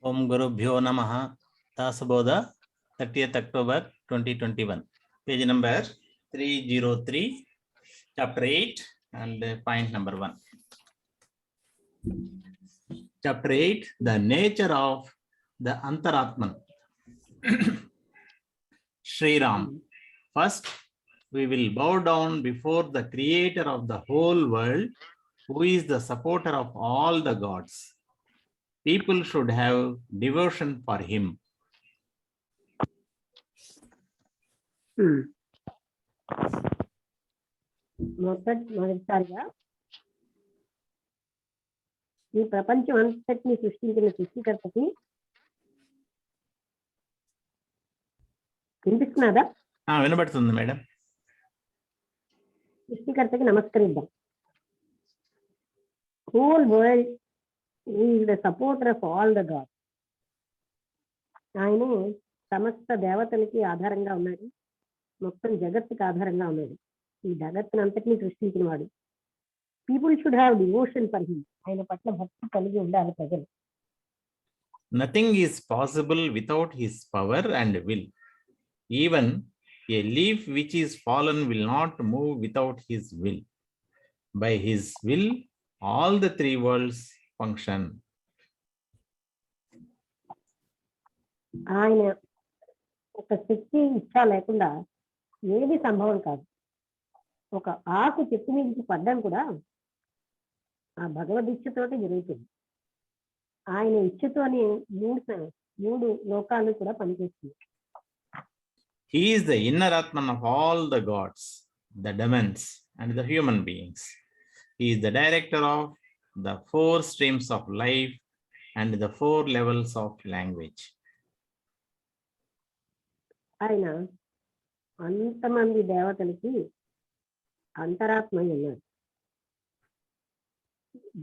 Om Gurubhyo Namaha. Dasabodha, 30th October 2021. Page number 303, chapter 8 and point number 1. Chapter 8, the nature of the Antaratman. Sri Ram. First, we will bow down before the creator of the whole world, who is the supporter of all the gods. People should have devotion for him. మొదటిసారిగా ఈ ప్రపంచం అంతటిని సృష్టించిన సృష్టికర్తకి వినిపిస్తున్నదా? వినబడుతుంది madam. సృష్టికర్తకి నమస్కరిద్దాం. Whole world is the supporter of all the god. ఆయన సమస్త దేవతలకి ఆధారంగా ఉన్నాడు, మొత్తం జగత్తుకి ఆధారంగా ఉన్నాడు. ఈ జగత్తుని అంతటినీ సృష్టించిన వాడు. People should have devotion for him. ఆయన పట్ల భక్తి కలిగి ఉండాలి ప్రజలు. Nothing is possible without his power and will. Even a leaf which is fallen will not move without his will. By his will, all the three worlds function. ఆయన ఒక శక్తి ఇచ్చా లేకుండా ఏది సంభవం కాదు. ఒక ఆకు చెట్టు మీదకి పడ్డం కూడా ఆ భగవద్ ఇచ్చతోటి జరుగుతుంది. ఆయన ఇచ్చతోనే మూడు లోకాలు కూడా పనిచేస్తుంది. He is the inner Atman of all the gods, the demons, and the human beings. He is the director of the 4 streams of life and the 4 levels of language. ఆయన అంతమంది దేవతలకి అంతరాత్మ ఉన్నాడు.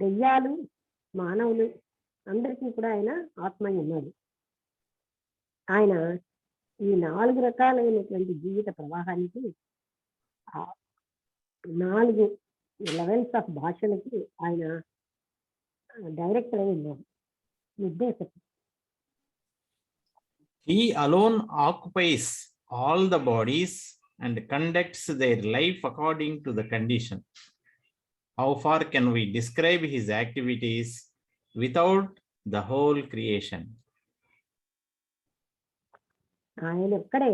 దెయ్యాలు, మానవులు అందరికీ కూడా ఆయన ఆత్మ ఉన్నాడు. ఆయన ఈ 4 రకాలైనటువంటి జీవిత ప్రవాహానికి 4 లెవెల్స్ ఆఫ్ భాషలకి ఆయన డైరెక్టర్ అయి ఉన్నాడు, నిర్దేశకుడు. He alone occupies all the bodies and conducts their life according to the condition. How far can we describe his activities without the whole creation? ఆయన ఒక్కడే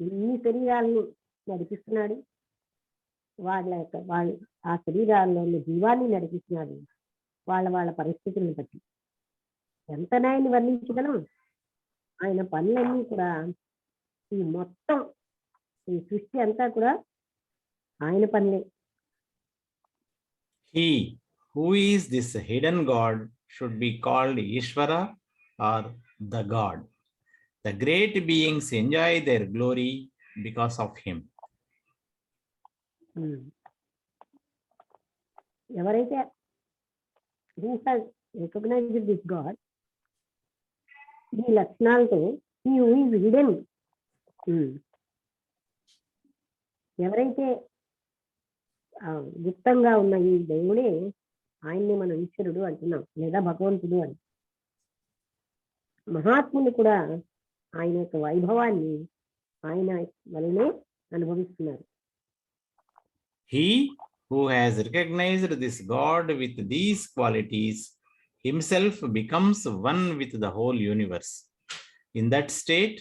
ఇన్ని శరీరాలను నడిపిస్తున్నాడు. వాళ్ళ ఆ శరీరాల్లో ఉన్న జీవాన్ని నడిపిస్తున్నాడు వాళ్ళ పరిస్థితులను బట్టి. ఎంత నాయన్ని వర్ణించగలం? ఆయన పనులన్నీ కూడా ఈ మొత్తం ఈ సృష్టి అంతా కూడా ఆయన పనులే. He who is this hidden God should be called Ishvara or the God. The great beings enjoy their glory because of him. ఎవరైతే who has recognized this God, ఈ లక్షణాలతో he who is hidden, ఎవరైతే గుప్తంగా ఉన్న ఈ దేవుడే ఆయన్ని మనం ఈశ్వరుడు అంటున్నాం, లేదా భగవంతుడు అని. మహాత్ములు కూడా ఆయన యొక్క వైభవాన్ని ఆయన వలనే అనుభవిస్తున్నారు. He who has recognized this God with these qualities himself becomes one with the whole universe. In that state,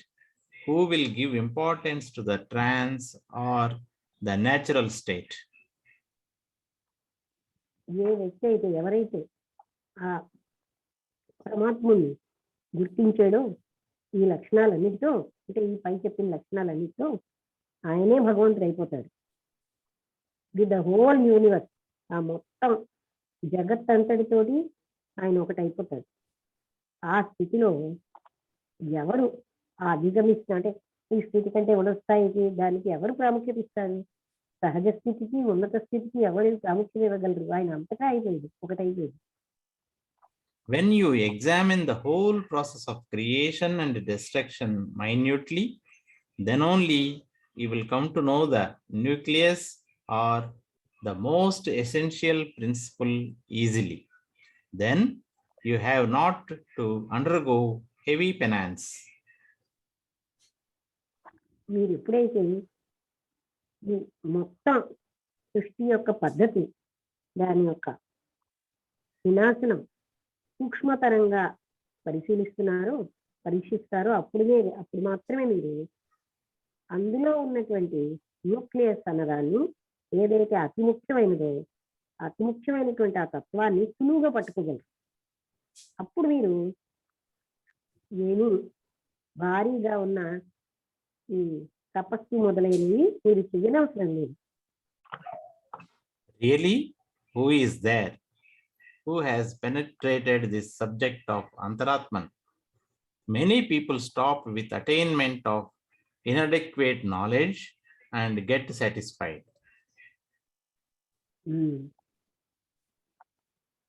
who will give importance to the trance or the natural state? ఏ వ్యక్తి అయితే ఎవరైతే ఆ పరమాత్మని గుర్తించాడో ఈ లక్షణాలన్నిటితో, అంటే ఈ పై చెప్పిన లక్షణాలన్నిటితో ఆయనే భగవంతుడు అయిపోతాడు. విత్ ద హోల్ యూనివర్స్, ఆ మొత్తం జగత్ అంతటితోటి ఆయన ఒకటి అయిపోతాడు. ఆ స్థితిలో ఎవరు ఆ అధిగమిస్తున్నా, అంటే ఈ స్థితి కంటే ఉన్నత స్థాయికి దానికి ఎవరు ప్రాముఖ్యత ఇస్తారు? సహజ స్థితికి ఉన్నత స్థితికి ఎవరు ప్రాముఖ్యత ఇవ్వగలరు? ఆయన అంతటా అయిపోయింది, ఒకటైపోయింది. When you examine the whole process of creation and destruction minutely, then only you will come to know the nucleus or the most essential principle easily. Then you have not to undergo heavy penance. మీరు ఎప్పుడైతే ఈ మొత్తం సృష్టి యొక్క పద్ధతి, దాని యొక్క వినాశనం సూక్ష్మతరంగా పరీక్షిస్తారో అప్పుడు మాత్రమే మీరు అందులో ఉన్నటువంటి న్యూక్లియస్ అన్నదాన్ని, ఏదైతే అతి ముఖ్యమైనటువంటి ఆ తత్వాన్ని సులువుగా పట్టుకోగలరు. అప్పుడు మీరు ఏమీ భారీగా ఉన్న ఈ తపస్సు మొదలైనవి మీరు చేయనవసరం లేదు. Really, who is there who has penetrated this subject of Antaratman? Many people stop with attainment of inadequate knowledge and get satisfied.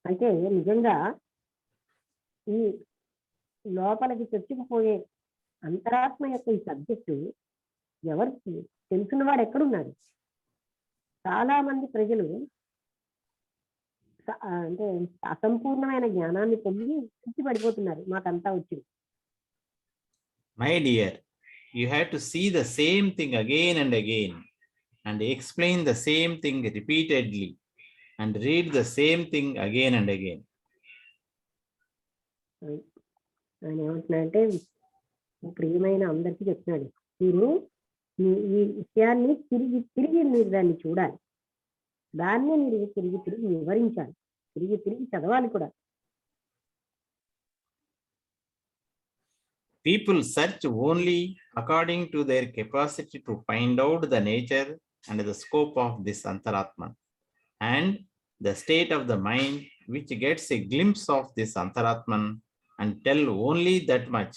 అంటే నిజంగా ఈ లోపలికి చొచ్చుకుపోయే అంతరాత్మ యొక్క ఈ సబ్జెక్టు ఎవరికి తెలిసిన వాడు ఎక్కడున్నాడు? చాలా మంది ప్రజలు అంటే అసంపూర్ణమైన జ్ఞానాన్ని పొంది తృప్తి పడిపోతున్నారు, మాకంతా వచ్చింది. My dear, you have to see the same thing again and again, and explain the same thing repeatedly, and read the same thing again and again. ఆయన ఏమంటున్నాడంటే, ప్రియమైన అందరికీ చెప్తున్నాడు, మీరు ఈ విషయాన్ని తిరిగి మీరు దాన్ని చూడాలి, దాన్ని మీరు తిరిగి వివరించాలి, తిరిగి చదవాలి కూడా. People search only according to their capacity to find out the nature and the scope of this Antaratman and the state of the mind, which gets a glimpse of this Antaratman and tell only that much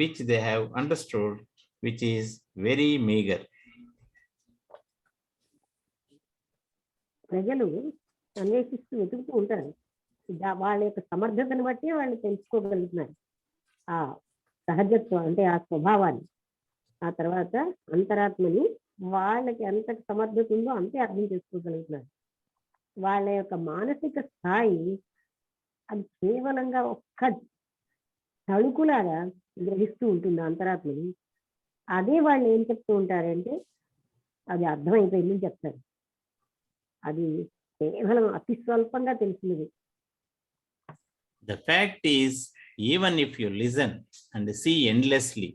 which they have understood, which is very meager. ప్రజలు అన్వేషిస్తూ వెతుకుతూ ఉంటారు, వాళ్ళ యొక్క సమర్థతను బట్టి వాళ్ళు తెలుసుకోగలుగుతున్నారు ఆ సహజత్వం, అంటే ఆ స్వభావాన్ని. ఆ తర్వాత అంతరాత్మని వాళ్ళకి ఎంత సమర్థత ఉందో అంతే అర్థం చేసుకోగలుగుతున్నారు. వాళ్ళ యొక్క మానసిక స్థాయి అది కేవలంగా ఒక్క తళుకులాగా గ్రహిస్తూ ఉంటుంది అంతరాత్మని. అదే వాళ్ళు ఏం చెప్తూ ఉంటారంటే అది అర్థమైపోయిందని చెప్తారు. అది కేవలం అతి స్వల్పంగా తెలిసినది. The fact is, even if you listen and see endlessly,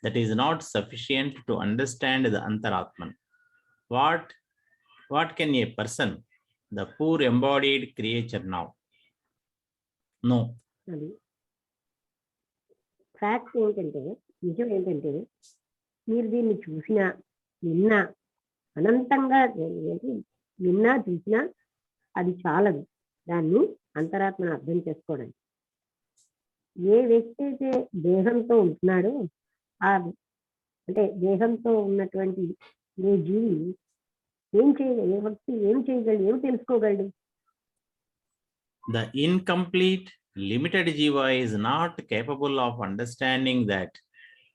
that is not sufficient to understand the Antaratman. What can a person, the poor embodied creature, know? No. అది ఫ్యాక్ట్ ఏంటంటే, నిజం ఏంటంటే, మీరు దీన్ని చూసినా విన్నా అనంతంగా విన్నా చూసినా అది చాలదు దాన్ని అంతరాత్మను అర్థం చేసుకోవడానికి. ఏ వ్యక్తి అయితే దేహంతో ఉంటున్నాడో అంటే దేహంతో ఉన్నటువంటి ఏ జీవి ఏం చేయగలడు, ఏం తెలుసుకోగలడు? The incomplete, limited jiva is not capable of understanding that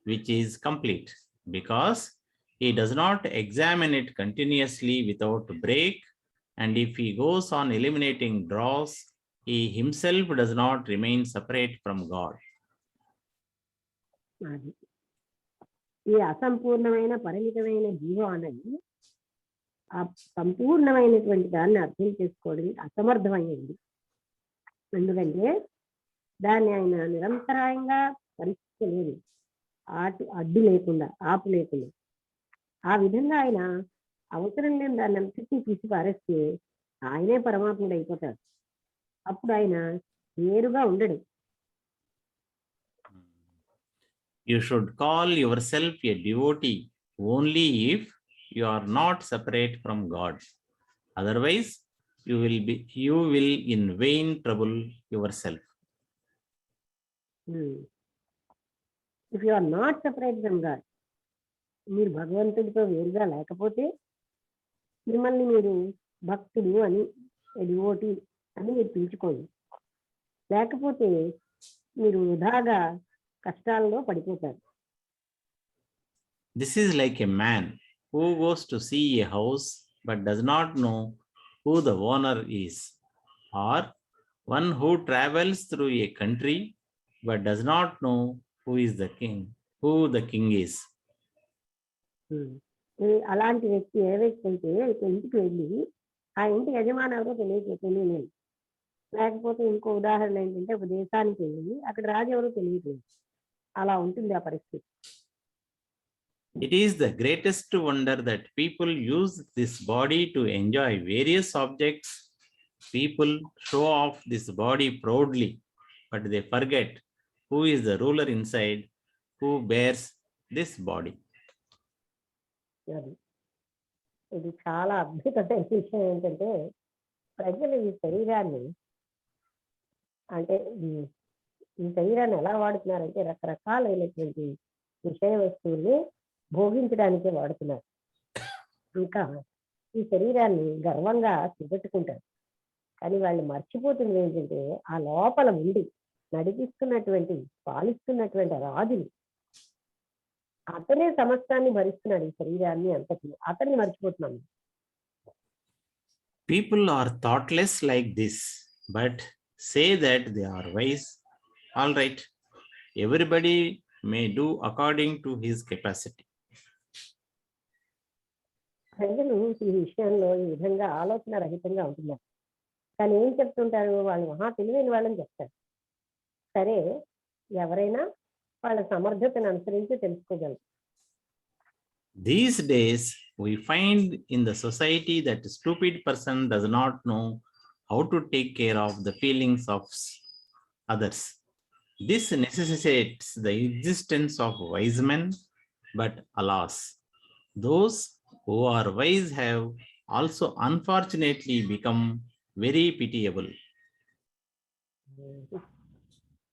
which is complete, because he does not examine it continuously without break, and if he goes on eliminating dross, he himself does not remain separate from God. ఈ అసంపూర్ణమైన పరిమితమైన జీవం అనేది ఆ సంపూర్ణమైనటువంటి దాన్ని అర్థం చేసుకోవడం అసమర్థమైంది. ఎందుకంటే దాన్ని ఆయన నిరంతరాయంగా పరీక్షలేదు, అడ్డు లేకుండా, ఆపు లేకుండా. ఆ విధంగా ఆయన అవసరం లేని దాన్ని అంతటినీ తీసి పారేస్తే ఆయనే పరమాత్ముడు అయిపోతాడు. అప్పుడు ఆయన వేరుగా ఉండడు. You should call yourself a devotee only if you are not separate from God. Otherwise, you will in vain trouble yourself. If you are not separate from God, మీరు భగవంతుడితో వేరుగా లేకపోతే మిమ్మల్ని మీరు భక్తుడు అని, డివోటీ అని మీరు పిలుచుకోండి. లేకపోతే మీరు వృధాగా కష్టాల్లో పడిపోతారు. This is like a man who goes to see a house but does not know who the owner is, or one who travels through a country but does not know who is the king, who the king is. అలాంటి వ్యక్తి ఏ వ్యక్తి అయితే ఇక ఇంటికి వెళ్ళి ఆ ఇంటి యజమాని ఎవరో తెలియలేదు. లేకపోతే ఇంకో ఉదాహరణ ఏంటంటే ఒక దేశానికి వెళ్ళి అక్కడ రాజు ఎవరో తెలియదు. అలా ఉంటుంది ఆ పరిస్థితి. It is the greatest wonder that people use this body to enjoy various objects. People show off this body proudly, but they forget who is the ruler inside, who bears this body. అది ఇది చాలా అద్భుతమైన విషయం ఏంటంటే ప్రజలు ఈ శరీరాన్ని అంటే ఈ శరీరాన్ని ఎలా వాడుతున్నారంటే రకరకాలైనటువంటి విషయ వస్తువుల్ని భోగించడానికే వాడుతున్నారు. ఇంకా ఈ శరీరాన్ని గర్వంగా చూపెట్టుకుంటారు. కానీ వాళ్ళు మర్చిపోతుంది ఏంటంటే ఆ లోపల ఉండి నడిపిస్తున్నటువంటి పాలిస్తున్నటువంటి రాజుని, అతనే సమస్తాన్ని భరిస్తున్నాడు. ఈ శరీరాన్ని అంతటి అతన్ని మర్చిపోతున్నాను. People are thoughtless like this, but say that they are wise. All right, everybody may do according to his capacity. ప్రజలు ఈ విషయంలో ఈ విధంగా ఆలోచన రహితంగా ఉంటున్నారు. కానీ ఏం చెప్తుంటారు, వాళ్ళు మహా తెలివైన వాళ్ళని చెప్తారు. సరే, ఎవరైనా వాళ్ళ సమర్థతను అనుసరించి తెలుసుకోగలరు. These days, we find in the society that a stupid person does not know how to take care of the feelings of others. This necessitates the existence of wise men, but alas, those who are wise have also unfortunately become very pitiable.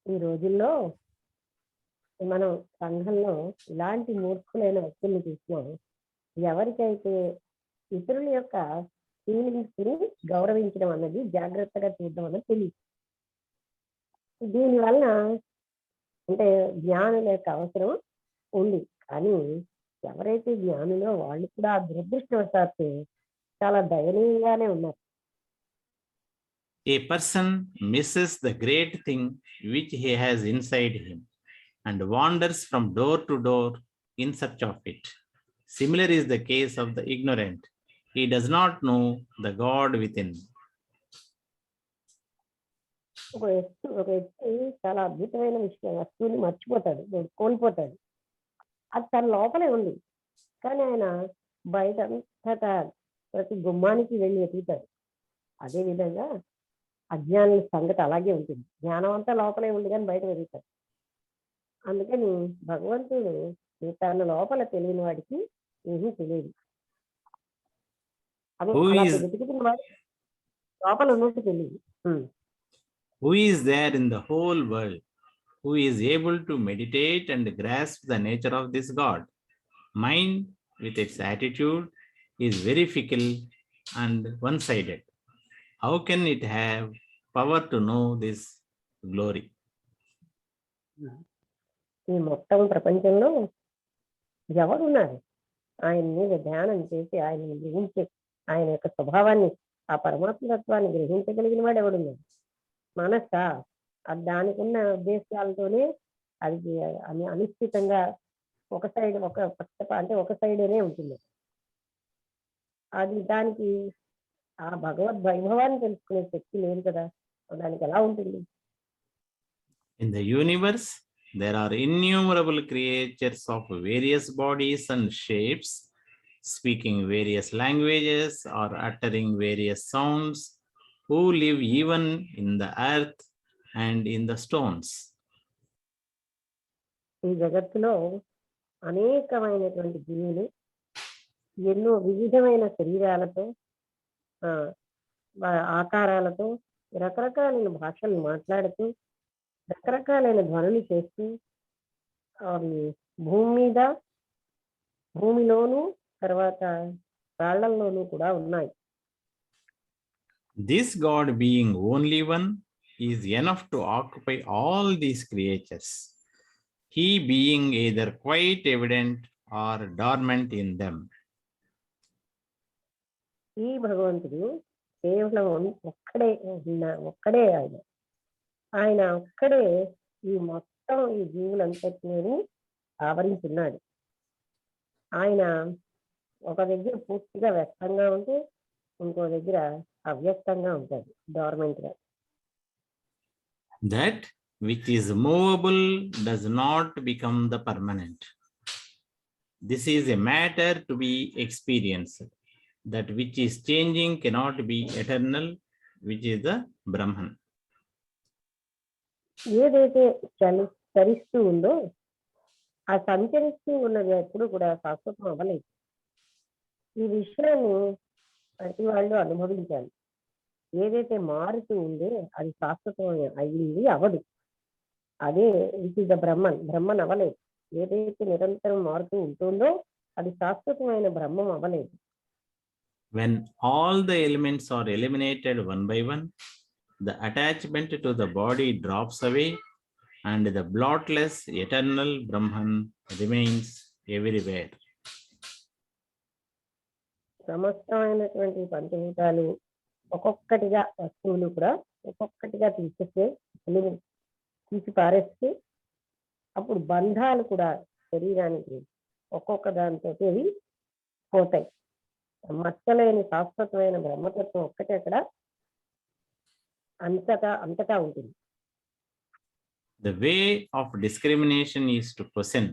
ఈ రోజుల్లో మనం సంఘంలో ఇలాంటి మూర్ఖులైన వ్యక్తుల్ని చూసినాం. ఎవరికైతే ఇతరుల యొక్క ఫీలింగ్స్ ని గౌరవించడం అన్నది, జాగ్రత్తగా చూడడం అన్నది తెలియదు. దీనివలన అంటే జ్ఞానుల యొక్క అవసరం ఉంది. కానీ ఎవరైతే జ్ఞానులో వాళ్ళు కూడా దురదృష్టవశాత్తు చాలా దయనీయంగానే ఉన్నారు. A person misses the great thing which he has inside him and wanders from door to door in search of it. Similar is the case of the ignorant. He does not know the God within. ఒక వ్యక్తి చాలా అద్భుతమైన వస్తువుని మర్చిపోతాడు, కోల్పోతాడు. అది తన లోపలే ఉంది. కానీ ఆయన బయట అంతటా ప్రతి గుమ్మానికి వెళ్ళి వెతుకుతాడు. అదేవిధంగా అజ్ఞానుల సంగతి అలాగే ఉంటుంది. జ్ఞానం అంతా లోపలే ఉంది కానీ బయట వెతుకుతాడు. అందుకని భగవంతుడు తన లోపల తెలియని వాడికి ఏమీ తెలియదు. అదే వెతుకుతున్న వాడు లోపల ఉన్నట్టు తెలియదు. Who is there in the whole world who is able to meditate and grasp the nature of this God? Mind with its attitude is very fickle and one-sided. How can it have power to know this glory? ఈ మొత్తం ప్రపంచంలో ఎవరున్నారు ఆయన మీద ధ్యానం చేసి ఆయన గ్రహించి ఆయన యొక్క స్వభావాన్ని, ఆ పరమాత్మ తత్వాన్ని గ్రహించగలిగిన వాడు ఎవడున్నాడు? మనస దానికి ఉన్న ఉద్దేశాలతోనే అది అనిశ్చితంగా ఒక సైడ్ ఒక సైడేనే ఉంటుంది. అది దానికి ఆ భగవద్ వైభవాన్ని తెలుసుకునే శక్తి లేదు కదా, దానికి ఎలా ఉంటుంది? In the universe, there are innumerable creatures of various bodies and shapes, speaking various languages or uttering various sounds, who live even in the earth and in the stones. ఈ జగత్తులో అనేకమైనటువంటి జీవులు ఎన్నో వివిధమైన శరీరాలతో, ఆకారాలతో, రకరకాలైన భాషలు మాట్లాడుతూ, రకరకాలైన ధ్వనులు చేస్తూ అవి భూమి మీద, భూమిలోను, తర్వాత రాళ్లలోనూ కూడా ఉన్నాయి. This God being only one is enough to occupy all these creatures, he being either quite evident or dormant in them. ఈ భగవంతుడు కేవలం ఒక్కడే ఒక్కడే ఆయన. ఆయన ఒక్కడే ఈ మొత్తం ఈ జీవులంతటిని ఆవరించున్నాడు. ఆయన ఒక దగ్గర పూర్తిగా వ్యక్తంగా ఉంటే ఇంకో దగ్గర అవ్యక్తంగా ఉంటుంది, డార్మెంట్ గా. That which is movable does not become the permanent. This is a matter to be experienced. That which is changing cannot be eternal, which is the Brahman. ఏదైతే చరిస్తూ ఉందో ఆ సంచరిస్తూ ఉన్నది ఎప్పుడు కూడా శాశ్వతం అవ్వలేదు. ఈ విషయాన్ని ప్రతి వాళ్ళు అనుభవించాలి. ఏదైతే మారుతూ ఉందో అది శాశ్వతం అయ్యింది అవ్వదు. అదే it is the Brahman. Brahman అవ్వలేదు. ఏదైతే నిరంతరం మారుతూ ఉంటుందో అది శాశ్వతమైన బ్రహ్మం అవ్వలేదు. When all the elements are eliminated one by one, the attachment to the body drops away and the blotless eternal Brahman remains everywhere. సమస్తమైనటువంటి పంచభూతాలు ఒక్కొక్కటిగా వస్తువులు కూడా ఒక్కొక్కటిగా తీసి పారేస్తే అప్పుడు బంధాలు కూడా శరీరానికి ఒక్కొక్క దానితో అవి పోతాయి. మచ్చలేని శాశ్వతమైన బ్రహ్మతత్వం ఒక్కటే అక్కడ అంతటా ఉంటుంది. The way of discrimination is to question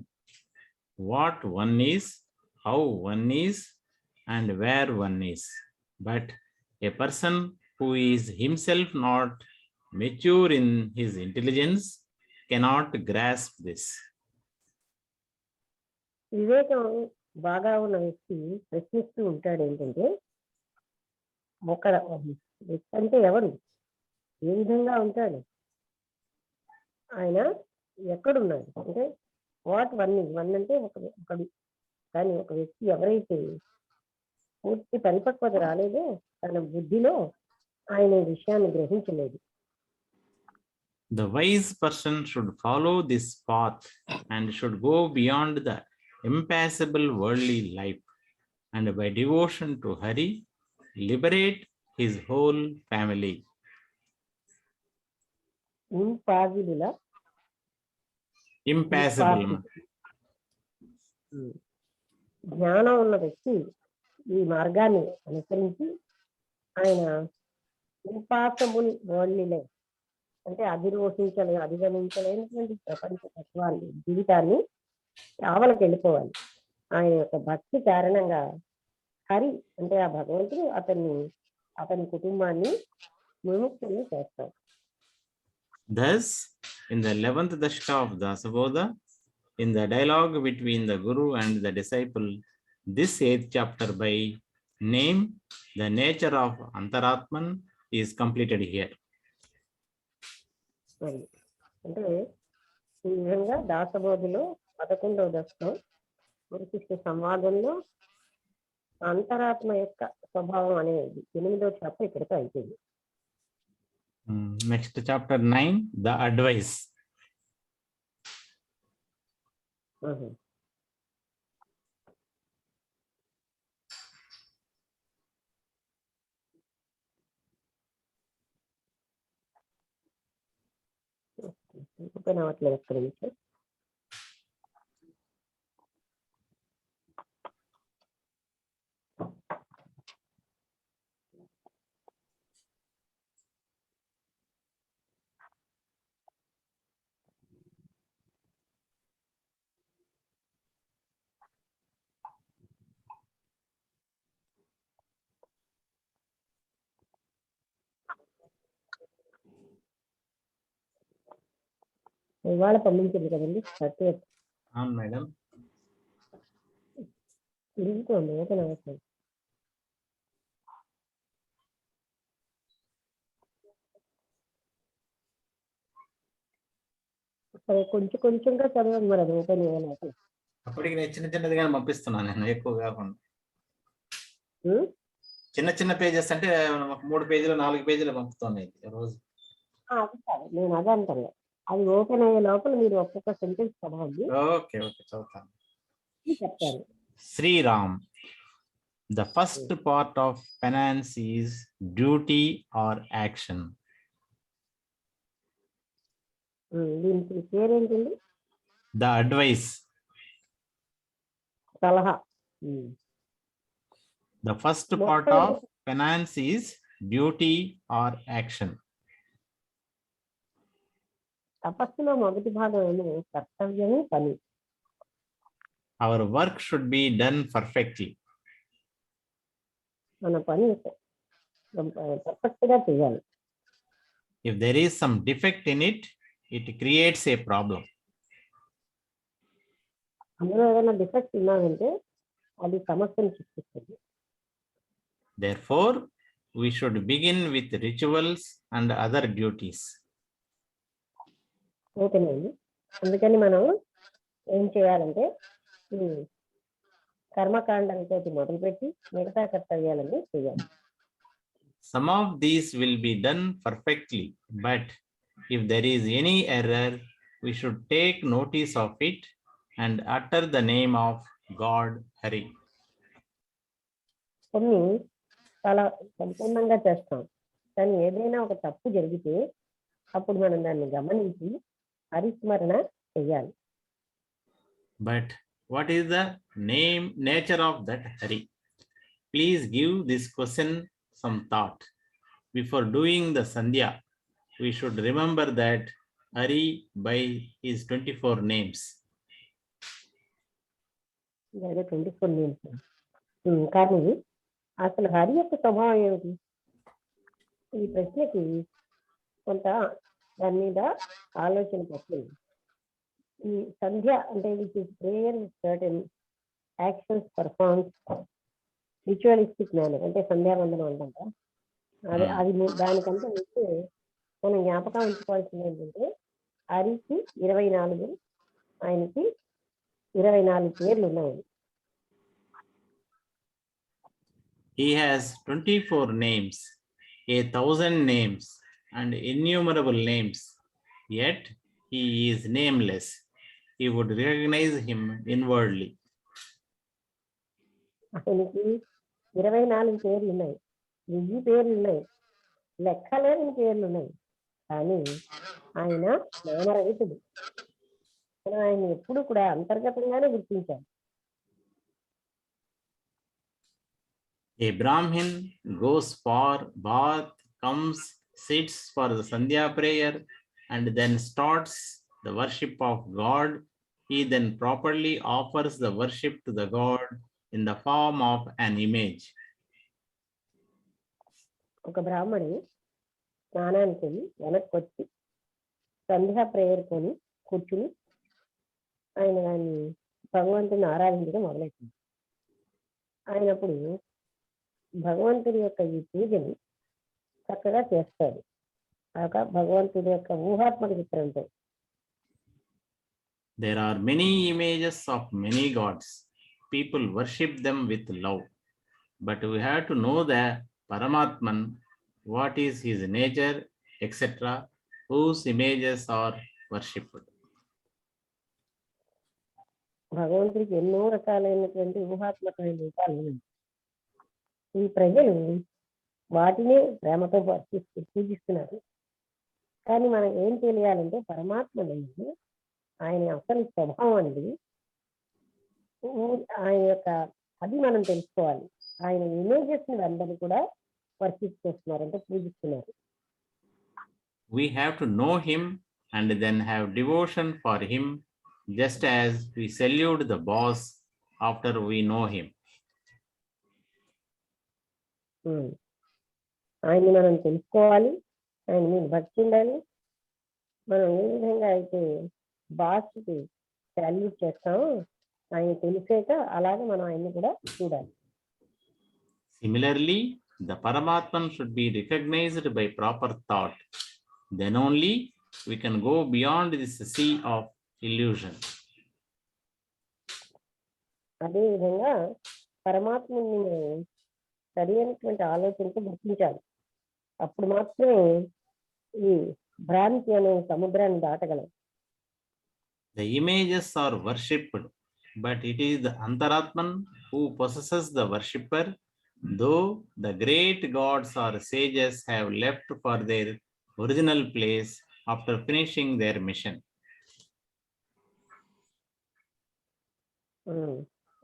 what one is, how one is, and where one is. But a person who is himself not mature in his intelligence cannot grasp this. వివేకం బాగా ఉన్న వ్యక్తి ప్రశ్నిస్తూ ఉంటాడు ఏంటంటే, ఒక వ్యక్తి అంటే ఎవరు, ఏ విధంగా ఉంటాడు, ఆయన ఎక్కడున్నాడు అంటే వాట్ వన్ అంటే ఒకడు. కానీ ఒక వ్యక్తి ఎవరైతే పూర్తి పరిపక్వత రాలేదో తన బుద్ధిలో ఆయన ఈ విషయాన్ని గ్రహించలేదు. The wise person should follow this path and should go beyond the impassible worldly life, and by devotion to Hari, liberate his whole family. Impassible. జ్ఞానం ఉన్న వ్యక్తి ఈ మార్గాన్ని అనుసరించి ఆయన ఇంపాసిబుల్ వరల్డ్లీ లైఫ్ అంటే అధిగమించలేనటువంటి ప్రపంచ తత్వాన్ని, జీవితాన్ని ఆవలకు వెళ్ళిపోవాలి. ఆయన యొక్క భక్తి కారణంగా హరి అంటే ఆ భగవంతుడు అతని కుటుంబాన్ని విముక్తుల్ని చేస్తాడు. Thus, in the 11th Dashka of Dasabodha, in the dialogue between the Guru and the disciple, this 8th chapter by name, The Nature of Antaratman, is completed here. అంటే ఈ విధంగా దాసబోధలో 11వ దశకం గురుశిష్య సంవాదంలో అంతరాత్మ యొక్క స్వభావం అనేది 8వ చాప్టర్ ఇక్కడితో అయిపోయింది. Next chapter 9, the advice. Open అవ్వట్లేదు అక్కడి నుంచి. ఇవాళ పంపించింది కదండి సత్య. అవును మేడం. తిరుగుతోంది, ఓపెన్ అవ్వట్లేదు. సరే కొంచెం కొంచెంగా చదవండి, మరి అది ఓపెన్ అవ్వలేదు. అప్పటికి నేను చిన్న చిన్నదిగా పంపిస్తున్నాను, నేను ఎక్కువ కాకుండా. చిన్న చిన్న పేజెస్ అంటే 3 పేజీలు 4 పేజీలు పంపుతున్నాయి రోజు. అది కాదు, నేను అదే అంటాను, అది ఓపెన్ అయ్యే లోపల మీరు ఒక్కొక్క సెంటెన్స్ చదవండి. ఓకే ఓకే చదువుతాను. చెప్తాను. Sriram, The first part of penance is duty or action. దీనికి పేరేంటండి? The advice. సలహా. The first part of penance is duty or action. తపస్సులో మొదటి భాగం ఏమో కర్తవ్యము, పని. Our work should be done perfectly. మన పని పర్ఫెక్ట్ గా చేయాలి. If there is some defect in it, it creates a problem. అందులో ఏదైనా డిఫెక్ట్ ఉన్నాదంటే అది సమస్యను సృష్టిస్తుంది. Therefore, we should begin with rituals and other duties. ఓకేనండి. అందుకని మనం ఏం చేయాలంటే కర్మకాండంతో మొదలుపెట్టి మిగతా కర్తవ్యాలన్నీ చేయాలి. Some of these will be done perfectly, but if there is any error, we should take notice of it and utter the name of God Hari. కొన్ని చాలా సంపూర్ణంగా చేస్తాం, కానీ ఏదైనా ఒక తప్పు జరిగితే అప్పుడు మనం దాన్ని గమనించి హరిస్మరణ చేయాలి. But what is the nature of that Hari? Please give this question some thought. Before doing the Sandhya, we should remember that Hari by his 24 names. 24 names. కానీ అసలు హరి యొక్క స్వభావం ఏమిటి? ఈ ప్రశ్నకి కొంత దాని మీద ఆలోచన పెట్టింది. ఈ సంధ్య అంటే which is prayer with certain actions performs ritualistic manner, అంటే సంధ్యావందనం అంటాం. అది దానికంటే ముందు మనం జ్ఞాపకం ఉంచుకోవాల్సింది ఏంటంటే హరికి 24, ఆయనకి 24 పేర్లు ఉన్నాయి. He has 24 names, 1,000 names, and innumerable names. Yet he is nameless. He would recognize him inwardly. ఆయనకి 24 పేర్లు ఉన్నాయి, 1000 పేర్లు ఉన్నాయి, లెక్కలేని పేర్లు ఉన్నాయి. కానీ ఆయన నామరహితుడు. మనం ఆయన ఎప్పుడు కూడా అంతర్గతంగానే గుర్తించాలి. A Brahmin goes for bath, comes, sits for the Sandhya prayer, and then starts the worship of God. He then properly offers the worship to the God in the form of an image. ఒక బ్రాహ్మణి స్నానానికి వెళ్ళి వెనక్కి వచ్చి సంధ్యా prayer కొని కూర్చుని ఆయన దాన్ని భగవంతుని ఆరాధించడం మొదలెట్టింది. ఆయనప్పుడు భగవంతుడి యొక్క ఈ పూజని చక్కగా చేస్తాడు. భగవంతుడి యొక్క ఊహాత్మక చిత్రంతో. There are many images of many gods. People worship them with love. But we have to know the Paramatman, what is his nature, etc., whose images are worshipped. భగవంతుడికి ఎన్నో రకాలైనటువంటి ఊహాత్మకమైన రూపాలు ఉన్నాయి. ఈ ప్రజలు వాటినే ప్రేమతో పూజిస్తున్నారు. కానీ మనం ఏం తెలియాలంటే పరమాత్మ అనేది ఆయన అసలు స్వభావం అనేది ఆయన యొక్క అది మనం తెలుసుకోవాలి. ఆయన ఇమేజెస్ ని అందరూ కూడా వర్షిప్ చేస్తున్నారు, అంటే పూజిస్తున్నారు. We have to know him and then have devotion for him, just as we salute the boss after we know him. ఆయన్ని మనం తెలుసుకోవాలి, ఆయన మీద భక్తి ఉండాలి. మనం ఏ విధంగా అయితే బాస్కి సాల్యూట్ చేస్తామో ఆయన తెలిసాక అలాగే మనం ఆయన్ని కూడా చూడాలి. Similarly, the Paramatman should be recognized by proper thought. Then only we can go beyond this sea of illusion. అదే విధంగా పరమాత్మని సరి అయినటువంటి ఆలోచనతో గుర్తించాలి. అప్పుడు మాత్రమే ఈ భ్రాంతి అనే సముద్రాన్ని దాటగలం. The images are worshipped but it is the Antaratman who possesses the worshipper, though the great gods or sages have left for their original place after finishing their mission.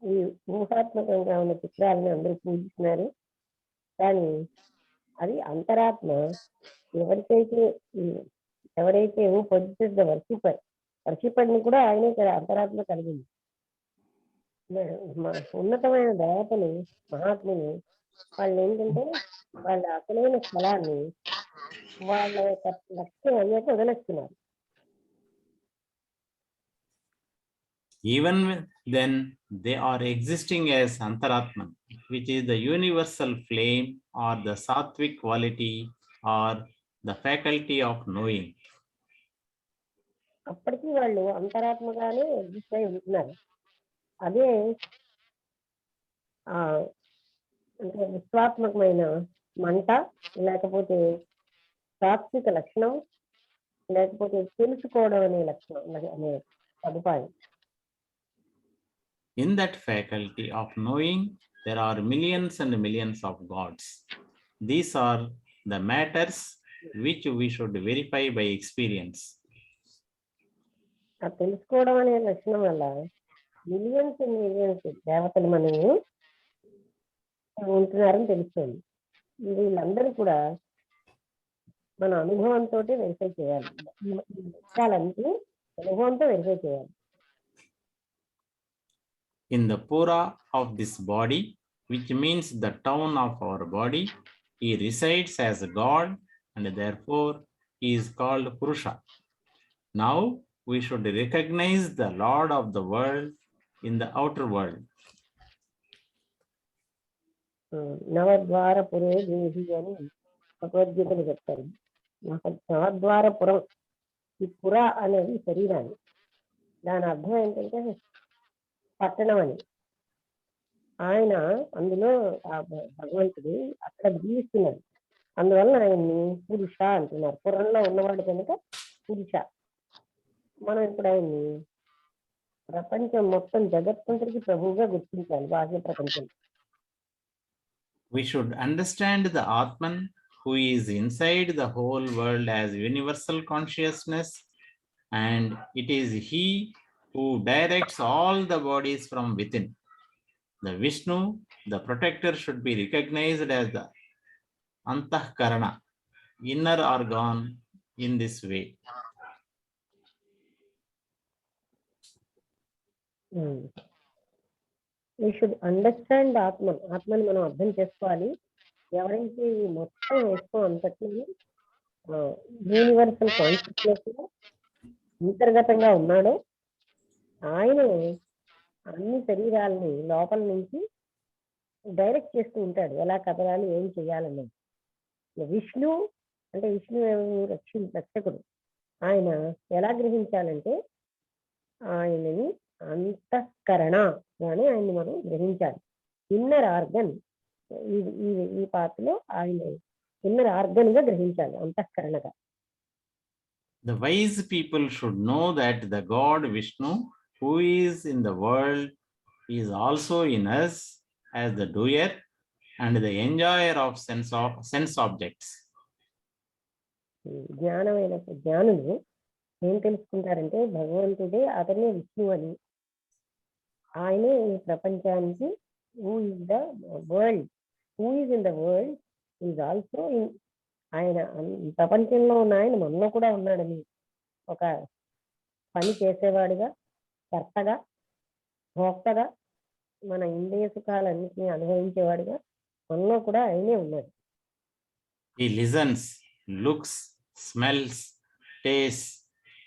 ఈ ఊహాత్మకంగా ఉన్న చిత్రాలను అందరూ పూజిస్తున్నారు, కానీ అది అంతరాత్మ ఎవరైతే హూ పొజిసెస్ ద వర్షిపర్ని కూడా ఆయనే అంతరాత్మ కలిగింది. ఉన్నతమైన దేవతలు, మహాత్ములు వాళ్ళు ఏంటంటే వాళ్ళ అసలైన స్థలాన్ని వాళ్ళ యొక్క లక్ష్యం అయ్యాక వదిలేస్తున్నారు. Even then, they are existing as Antaratman, which is the universal flame or the sattvic quality or the faculty of knowing. అప్పటికి వాళ్ళు అంతరాత్మగానే ఎగ్జిస్ట్ అయి ఉంటున్నారు. అదే అంటే విశ్వాత్మకమైన మంట, లేకపోతే సాత్విక లక్షణం, లేకపోతే తెలుసుకోవడం అనే లక్షణం అనే సదుపాయం. In that faculty of knowing, there are millions and millions of gods. These are the matters which we should verify by experience. ఆ తెలుసుకోవడం అనే లక్షణం వల్ల మిలియన్స్ అండ్ మిలియన్స్ దేవతలు మనము ఉంటున్నారని తెలుస్తుంది. వీళ్ళందరూ కూడా మన అనుభవంతో వెరిఫై చేయాలి. ఈ విషయాలన్నీ అనుభవంతో వెరిఫై చేయాలి. In the Pura of this body, which means the town of our body, he resides as a God and therefore he is called Purusha. Now we should recognize the Lord of the world in the outer world. నవద్వారపురే దేహి అని భగవద్గీతలు చెప్తారు. నవద్వారపురం, ఈ పుర అనేది శరీరాన్ని, దాని అర్థం ఏంటంటే పట్టణం అని. ఆయన అందులో భగవంతుడు అక్కడ జీవిస్తున్నాడు, అందువల్ల ఆయన్ని పురుష అంటున్నారు. పురంలో ఉన్నవాడు కనుక పురుష. మనం ఇప్పుడు ఆయన్ని ప్రపంచం మొత్తం జగత్తంతరికి ప్రభువుగా గుర్తించాలి. బాహ్య ప్రపంచం. We should understand the Atman who is inside the whole world as universal consciousness, and it is he who directs all the bodies from within. The Vishnu, the protector, should be recognized as the Antahkarana, inner organ, in this way. We should understand Atman. ఆత్మని మనం అర్థం చేసుకోవాలి. ఎవరైతే ఈ మొత్తం విశ్వం అంతట్లో universal consciousness అంతర్గతంగా ఉన్నాడో ఆయన అన్ని శరీరాలని లోపల నుంచి డైరెక్ట్ చేస్తూ ఉంటాడు, ఎలా కదలాలి, ఏం చేయాలన్నది. విష్ణు అంటే విష్ణు రక్షకుడు. ఆయన ఎలా గ్రహించాలంటే ఆయనని అంతఃకరణ గానే ఆయన్ని మనం గ్రహించాలి. ఇన్నర్ ఆర్గన్, ఈ పాత్రలో ఆయన ఇన్నర్ ఆర్గన్ గా గ్రహించాలి, అంతఃకరణగా. The wise people should know that the God Vishnu, who is in the world, is also in us as the doer and the enjoyer of sense objects. జ్ఞానులు ఏం తెలుసుకుంటారంటే భగవంతుడే అతనే విష్ణు అని, ఆయనే ఈ ప్రపంచానికి who is the world, who is in the world is also in, ఆయన ప్రపంచంలో ఉన్న ఆయన మనలో కూడా ఉన్నాడని, ఒక పని చేసేవాడుగా, కర్తగా, భోక్తగా, మన ఇంద్రియ సుఖాలన్నింటినీ అనుభవించేవాడుగా మనలో కూడా ఆయనే ఉన్నాడు. He listens, looks, smells, tastes,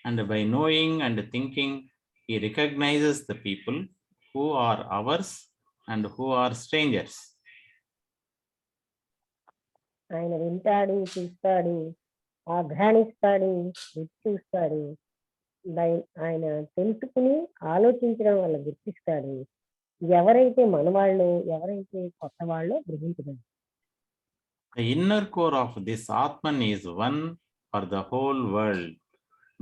and by knowing and thinking, he recognizes the people who are ours and who are strangers. ఆయన వింటాడు, చూస్తాడు, ఆఘ్రాణిస్తాడు, రుచి చూస్తాడు, ఆయన తెలుసుకుని ఆలోచించడం వల్ల గుర్తిస్తాడు. ఎవరైతే మనవాళ్ళు, ఎవరైతే కొత్త వాళ్ళో గ్రహించడం. The inner core of this Atman is one for the whole world,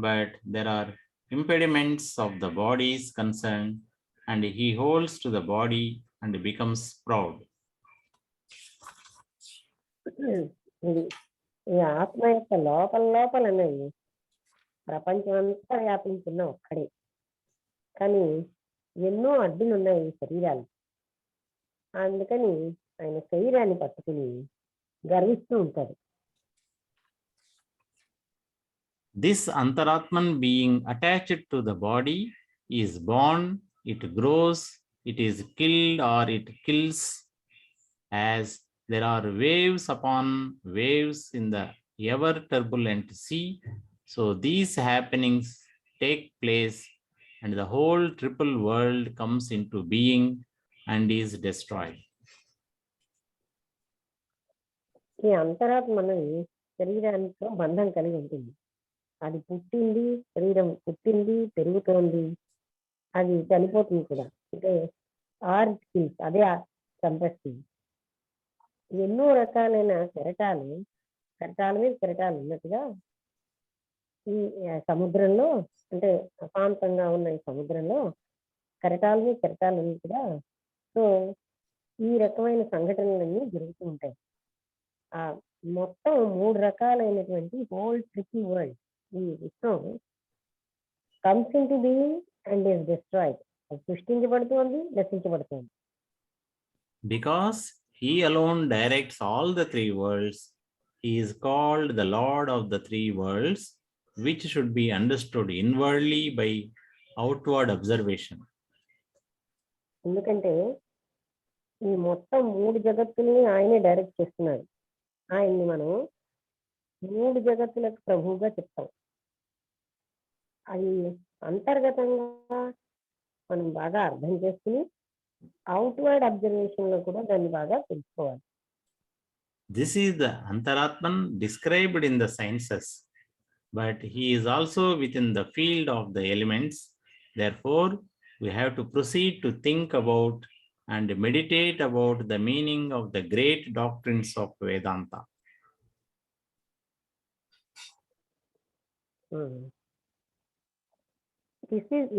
but there are impediments of the bodies concerned, and he holds to the body and becomes proud. ఇది ఈ ఆత్మ యొక్క లోపల లోపలన్నది ప్రపంచం అంతా వ్యాపించిన ఒక్కడే, కానీ ఎన్నో అడ్డులు ఉన్నాయి ఈ శరీరాలు. అందుకని ఆయన శరీరాన్ని పట్టుకుని గర్విస్తూ ఉంటాడు. This Antaratman being attached to the body is born, it grows, it is killed or it kills, as there are waves upon waves in the ever turbulent sea. So these happenings take place and the whole triple world comes into being and is destroyed. ఈ అంతరాత్మ అనేది శరీరానికి బంధం కలిగి ఉంటుంది. అది పుట్టింది, శరీరం పుట్టింది, పెరుగుతోంది, అది చనిపోతుంది కూడా. అంటే అదే చంపేస్తుంది. ఎన్నో రకాలైన కెరటాలు మీద కెరటాలు ఉన్నట్టుగా ఈ సముద్రంలో, అంటే అశాంతంగా ఉన్న ఈ సముద్రంలో కెరటాల మీద కెరటాలు ఉన్నట్టుగా, సో ఈ రకమైన సంఘటనలన్నీ జరుగుతూ ఉంటాయి. ఆ మొత్తం 3 రకాలైనటువంటి హోల్ ట్రిపుల్ వరల్డ్, ఈ విశ్వం comes into being and is destroyed. సృష్టించబడుతోంది, నశించబడుతోంది. Because he alone directs all the 3 worlds, he is called the Lord of the 3 worlds, which should be understood inwardly by outward observation. ఎందుకంటే ఈ మొత్తం 3 జగత్తుల్ని ఆయనే direct చేస్తున్నాడు. ఆయన్ని మనం 3 జగత్తులకు ప్రభువుగా చెప్తాం. అది అంతర్గతంగా మనం బాగా అర్థం చేసుకుని అవుట్వర్డ్ అబ్జర్వేషన్ లో కూడా దాన్ని బాగా తెలుసుకోవాలి. This is the Antaratman described in the sciences, but he is also within the field of the elements. Therefore, we have to proceed to think about and meditate about the meaning of the great doctrines of Vedanta.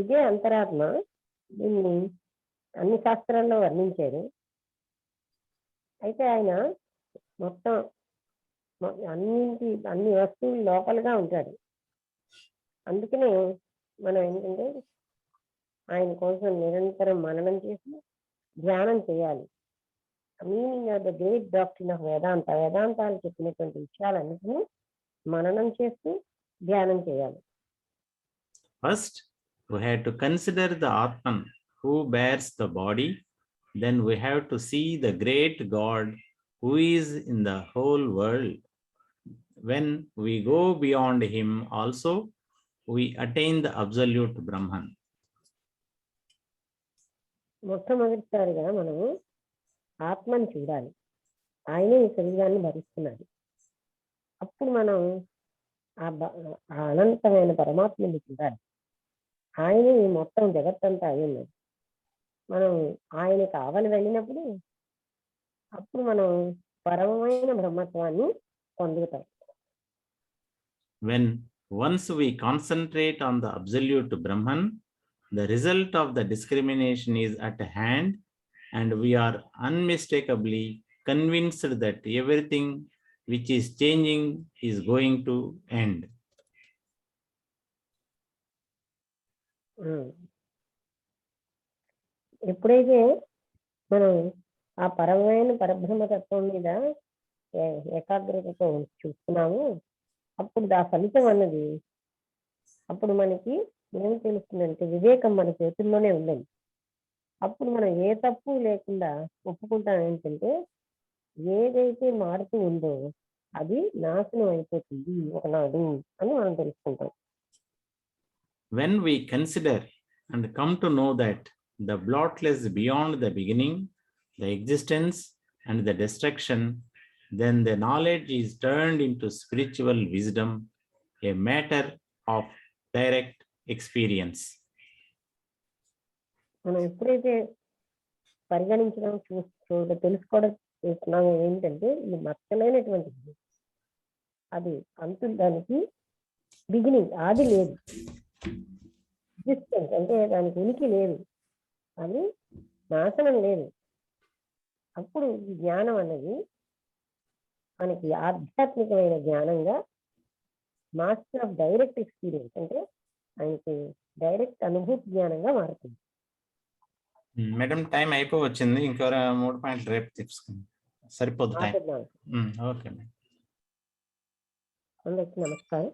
ఇదే అంతరాత్మ. దీన్ని అన్ని శాస్త్రాల్లో వర్ణించారు. అయితే ఆయన మొత్తం అన్ని వస్తువులు లోపలగా ఉంటాడు. అందుకనే మనం ఏంటంటే ఆయన కోసం నిరంతరం మననం చేసి ధ్యానం చేయాలి. Meaning of the great doctrine of Vedanta, వేదాంతాలు చెప్పినటువంటి విషయాలన్నిటినీ మననం చేస్తూ ధ్యానం చేయాలి. First, we have to consider the Atman who bears the body. Then we have to see the great God who is in the whole world. When we go beyond him also, we attain the absolute Brahman. మొట్టమొదటిసారిగా మనము ఆత్మని చూడాలి. ఆయనే ఈ శరీరాన్ని భరిస్తున్నాడు. అప్పుడు మనం ఆ అనంతమైన పరమాత్మని చూడాలి. ఆయనే ఈ మొత్తం జగత్తంతా అయ్యున్నది. మనం ఆయన కావాలి వెళ్ళినప్పుడు అప్పుడు మనం పరమమైన బ్రహ్మత్వాన్ని పొందుతాం. When once we concentrate on the absolute Brahman, the result of the discrimination is at hand, and we are unmistakably convinced that everything which is changing is going to end. ఎప్పుడైతే మనం ఆ పరమైన పరబ్రహ్మతత్వం మీద ఏకాగ్రతతో చూస్తున్నాము, అప్పుడు ఆ ఫలితం అన్నది అప్పుడు మనకి ఏం తెలుస్తుందంటే వివేకం మన చేతుల్లోనే ఉందండి. అప్పుడు మనం ఏ తప్పు లేకుండా ఒప్పుకుంటాం ఏంటంటే ఏదైతే మారుతూ ఉందో అది నాశనం అయిపోతుంది ఒకనాడు అని మనం తెలుసుకుంటాం. When we consider and come to know that the blotless beyond the beginning, the existence and the destruction, then the knowledge is turned into spiritual wisdom, a matter of direct experience. మనం ఎప్పుడైతే పరిగణించడం తెలుసుకోవడం చేస్తున్నాము ఏంటంటే ఇది మచ్చలేనటువంటిది, అది అంతు, దానికి beginning ఆది లేదు, ఎగ్జిస్టెన్స్ అంటే దానికి ఉనికి లేదు, అది నాశనం లేదు. అప్పుడు ఈ జ్ఞానం అన్నది మనకి ఆధ్యాత్మికమైన జ్ఞానంగా, మాస్టర్ ఆఫ్ డైరెక్ట్ ఎక్స్పీరియన్స్ అంటే ఆయనకి డైరెక్ట్ అనుభూతి జ్ఞానంగా మారుతుంది. మేడం టైం అయిపోవచ్చింది. ఇంకో 3 పాయింట్లు రేపు తీసుకుందాం. సరిపోదు టైం. ఆపేద్దాం. Okay madam. అందరికీ నమస్కారం.